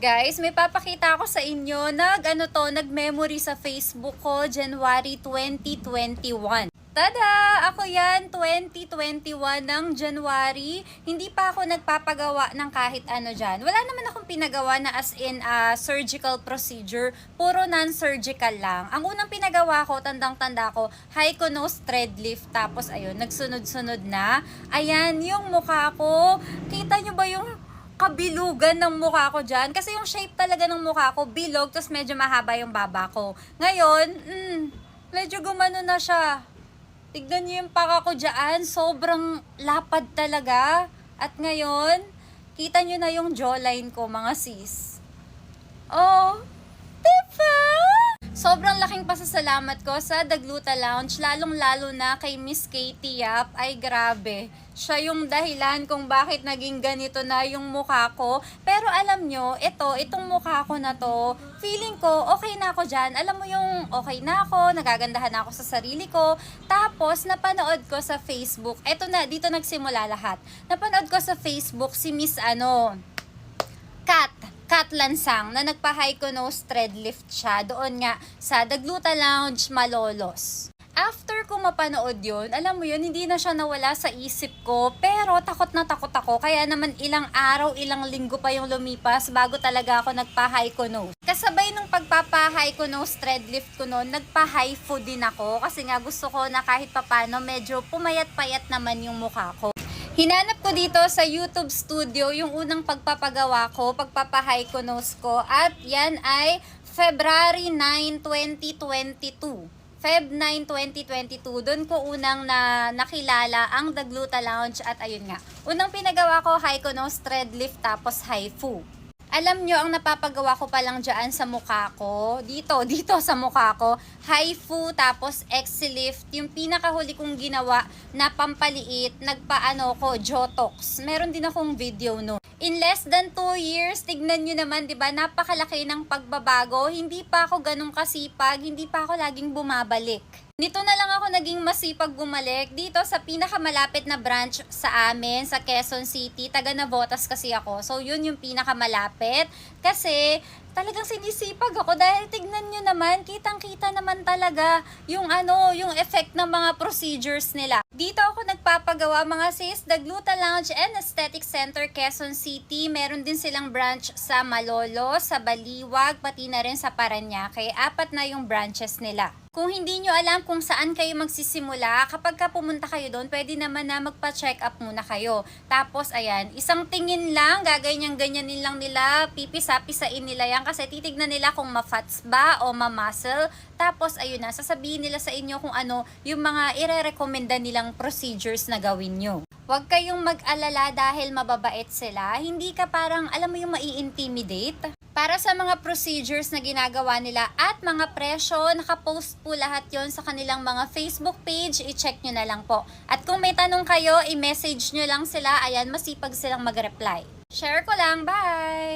Guys, may papakita ako sa inyo. Nag-memory sa Facebook ko, January 2021. Tada! Ako yan, 2021 ng January. Hindi pa ako nagpapagawa ng kahit ano dyan. Wala naman akong pinagawa na as in surgical procedure. Puro non-surgical lang. Ang unang pinagawa ko, tandang-tanda ko, hyconose thread lift. Tapos ayun, nagsunod-sunod na. Ayan, yung mukha ko. Kita nyo ba yung kabilugan ng mukha ko dyan? Kasi yung shape talaga ng mukha ko, bilog, tapos medyo mahaba yung baba ko. Ngayon, medyo gumano na siya. Tignan niyo yung paka ko dyan, sobrang lapad talaga. At ngayon, kita niyo na yung jawline ko, mga sis. Oh, diba? Sobrang laking pasasalamat ko sa The Gluta Lounge, lalong-lalo na kay Miss Katie Yap. Ay grabe, siya yung dahilan kung bakit naging ganito na yung mukha ko. Pero alam nyo, itong mukha ko na to, feeling ko okay na ako dyan. Alam mo yung okay na ako, nagagandahan na ako sa sarili ko. Tapos napanood ko sa Facebook, dito nagsimula lahat. Napanood ko sa Facebook si Miss Kat Lansang na nagpa-hyconose thread lift siya doon nga sa The Gluta Lounge, Malolos. After ko mapanood yun, alam mo yun, hindi na siya nawala sa isip ko, pero takot na takot ako. Kaya naman ilang araw, ilang linggo pa yung lumipas bago talaga ako nagpa-hyconose. Kasabay nung pagpapa-hyconose thread lift ko noon, nagpa-hypo din ako kasi nga gusto ko na kahit papano medyo pumayat-payat naman yung mukha ko. Hinanap ko dito sa YouTube Studio yung unang pagpapagawa ko, pagpapa-hyconose ko, at yan ay February 9, 2022. Feb 9, 2022, doon ko unang nakilala ang The Gluta Lounge at ayun nga. Unang pinagawa ko, hyconose thread lift tapos HIFU. Alam nyo, ang napapagawa ko pa lang dyan sa mukha ko, dito sa mukha ko, HIFU tapos X-lift, yung pinakahuli kong ginawa na pampaliit, Jotox. Meron din akong video no. In less than 2 years, tignan nyo naman, di ba, napakalaki ng pagbabago. Hindi pa ako ganun kasipag, hindi pa ako laging bumabalik. Nito na lang ako naging masipag bumalik dito sa pinakamalapit na branch sa amin, sa Quezon City. Taga Navotas kasi ako. So, yun yung pinakamalapit. Kasi, talagang sinisipag ako dahil tignan nyo naman, kitang-kita naman talaga yung yung effect ng mga procedures nila. Dito ako nagpapagawa, mga sis, The Gluta Lounge and Aesthetic Center, Quezon City. Meron din silang branch sa Malolos, sa Baliwag, pati na rin sa Parañaque. 4 na yung branches nila. Kung hindi nyo alam kung saan kayo magsisimula, kapag pumunta kayo doon, pwede naman na magpa-check up muna kayo. Tapos, ayan, isang tingin lang, gaganyan-ganyanin lang nila, pipisa-pisain nila yan kasi titignan nila kung ma-fats ba o ma-muscle. Tapos, ayun na, sasabihin nila sa inyo kung ano yung mga ire-recommenda nilang procedures na gawin nyo. Huwag kayong mag-alala dahil mababait sila. Hindi ka parang, alam mo yung mai-intimidate. Para sa mga procedures na ginagawa nila at mga presyo, nakapost po lahat yon sa kanilang mga Facebook page. I-check nyo na lang po. At kung may tanong kayo, i-message nyo lang sila. Ayan, masipag silang mag-reply. Share ko lang. Bye!